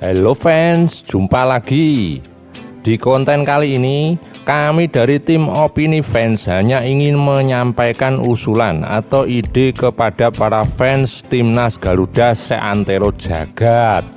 Halo fans, jumpa lagi. Di konten kali ini, kami dari tim Opini Fans hanya ingin menyampaikan usulan atau ide kepada para fans Timnas Garuda seantero jagat.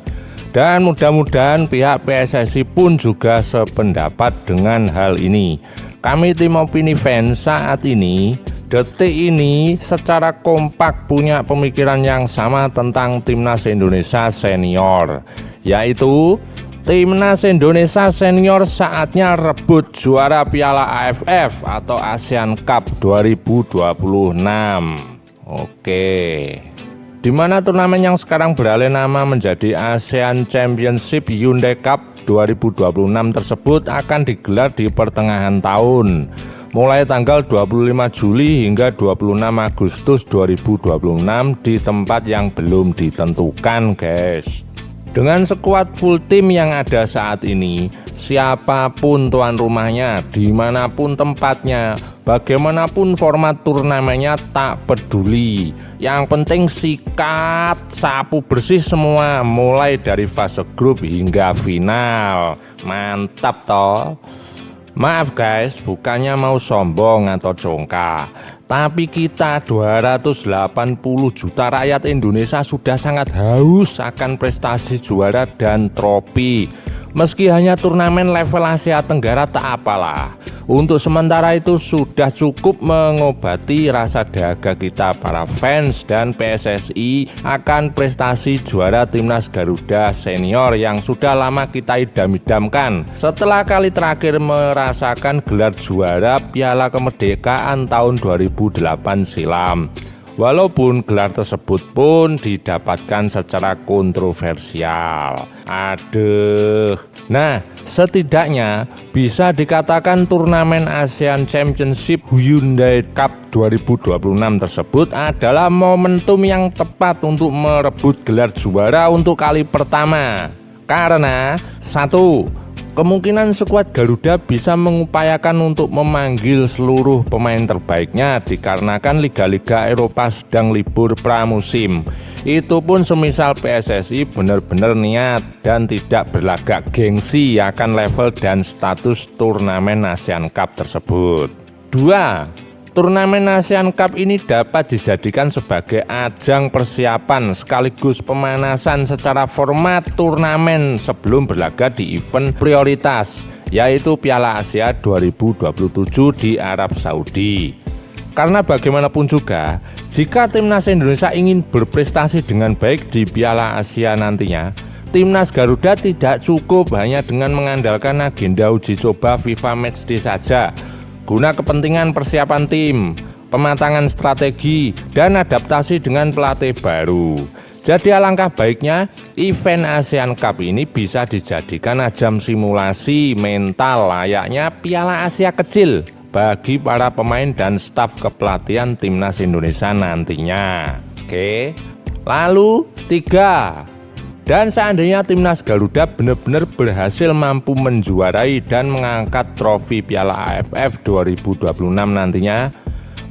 Dan mudah-mudahan pihak PSSI pun juga sependapat dengan hal ini. Kami tim Opini Fans saat ini, detik ini secara kompak punya pemikiran yang sama tentang Timnas Indonesia Senior, yaitu Timnas Indonesia Senior saatnya rebut juara Piala AFF atau ASEAN Cup 2026. Oke. Di mana turnamen yang sekarang beralih nama menjadi ASEAN Championship Hyundai Cup 2026 tersebut akan digelar di pertengahan tahun, mulai tanggal 25 Juli hingga 26 Agustus 2026 di tempat yang belum ditentukan, guys. Dengan skuad full tim yang ada saat ini, siapapun tuan rumahnya, dimanapun tempatnya, bagaimanapun format turnamennya tak peduli. Yang penting sikat, sapu bersih semua, mulai dari fase grup hingga final. Mantap toh. Maaf guys, bukannya mau sombong atau congkak, tapi kita 280 juta rakyat Indonesia sudah sangat haus akan prestasi juara dan trofi. Meski hanya turnamen level Asia Tenggara tak apalah. Untuk sementara itu sudah cukup mengobati rasa dahaga kita para fans dan PSSI akan prestasi juara Timnas Garuda Senior yang sudah lama kita idam-idamkan setelah kali terakhir merasakan gelar juara Piala Kemerdekaan tahun 2008 silam. Walaupun gelar tersebut pun didapatkan secara kontroversial. Nah, setidaknya bisa dikatakan turnamen ASEAN Championship Hyundai Cup 2026 tersebut adalah momentum yang tepat untuk merebut gelar juara untuk kali pertama. Karena satu, kemungkinan skuad Garuda bisa mengupayakan untuk memanggil seluruh pemain terbaiknya dikarenakan liga-liga Eropa sedang libur pramusim. Itu pun semisal PSSI benar-benar niat dan tidak berlagak gengsi akan level dan status turnamen ASEAN Cup tersebut. 2. Turnamen ASEAN Cup ini dapat dijadikan sebagai ajang persiapan sekaligus pemanasan secara format turnamen sebelum berlaga di event prioritas, yaitu Piala Asia 2027 di Arab Saudi. Karena bagaimanapun juga, jika Timnas Indonesia ingin berprestasi dengan baik di Piala Asia nantinya, Timnas Garuda tidak cukup hanya dengan mengandalkan agenda uji coba FIFA Matchday saja. Guna kepentingan persiapan tim, pematangan strategi, dan adaptasi dengan pelatih baru. Jadi alangkah baiknya event ASEAN Cup ini bisa dijadikan ajang simulasi mental layaknya Piala Asia kecil bagi para pemain dan staf kepelatihan Timnas Indonesia nantinya. Oke. Lalu 3. Dan seandainya Timnas Garuda benar-benar berhasil mampu menjuarai dan mengangkat trofi Piala AFF 2026 nantinya,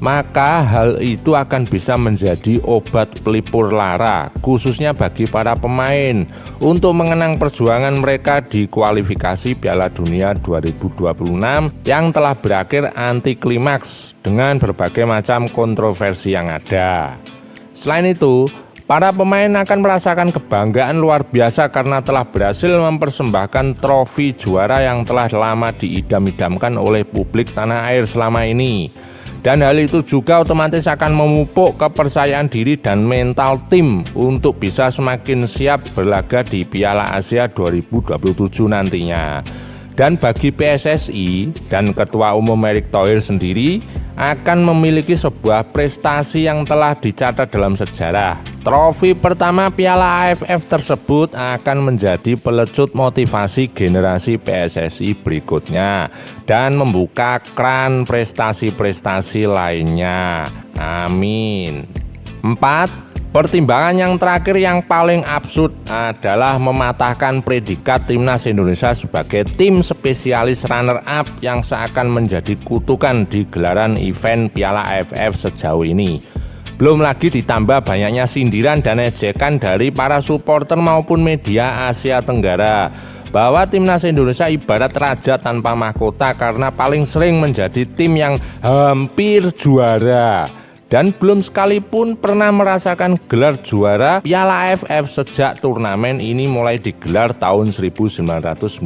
maka hal itu akan bisa menjadi obat pelipur lara khususnya bagi para pemain untuk mengenang perjuangan mereka di kualifikasi Piala Dunia 2026 yang telah berakhir anti klimaks dengan berbagai macam kontroversi yang ada. Selain itu, para pemain akan merasakan kebanggaan luar biasa karena telah berhasil mempersembahkan trofi juara yang telah lama diidam-idamkan oleh publik tanah air selama ini. Dan hal itu juga otomatis akan memupuk kepercayaan diri dan mental tim untuk bisa semakin siap berlaga di Piala Asia 2027 nantinya. Dan bagi PSSI dan Ketua Umum Erick Thohir sendiri akan memiliki sebuah prestasi yang telah dicatat dalam sejarah. Trofi pertama Piala AFF tersebut akan menjadi pelecut motivasi generasi PSSI berikutnya dan membuka keran prestasi-prestasi lainnya. Amin. 4. Pertimbangan yang terakhir yang paling absurd adalah mematahkan predikat Timnas Indonesia sebagai tim spesialis runner-up yang seakan menjadi kutukan di gelaran event Piala AFF sejauh ini. Belum lagi ditambah banyaknya sindiran dan ejekan dari para supporter maupun media Asia Tenggara bahwa timnas Indonesia ibarat raja tanpa mahkota karena paling sering menjadi tim yang hampir juara dan belum sekalipun pernah merasakan gelar juara Piala AFF sejak turnamen ini mulai digelar tahun 1997.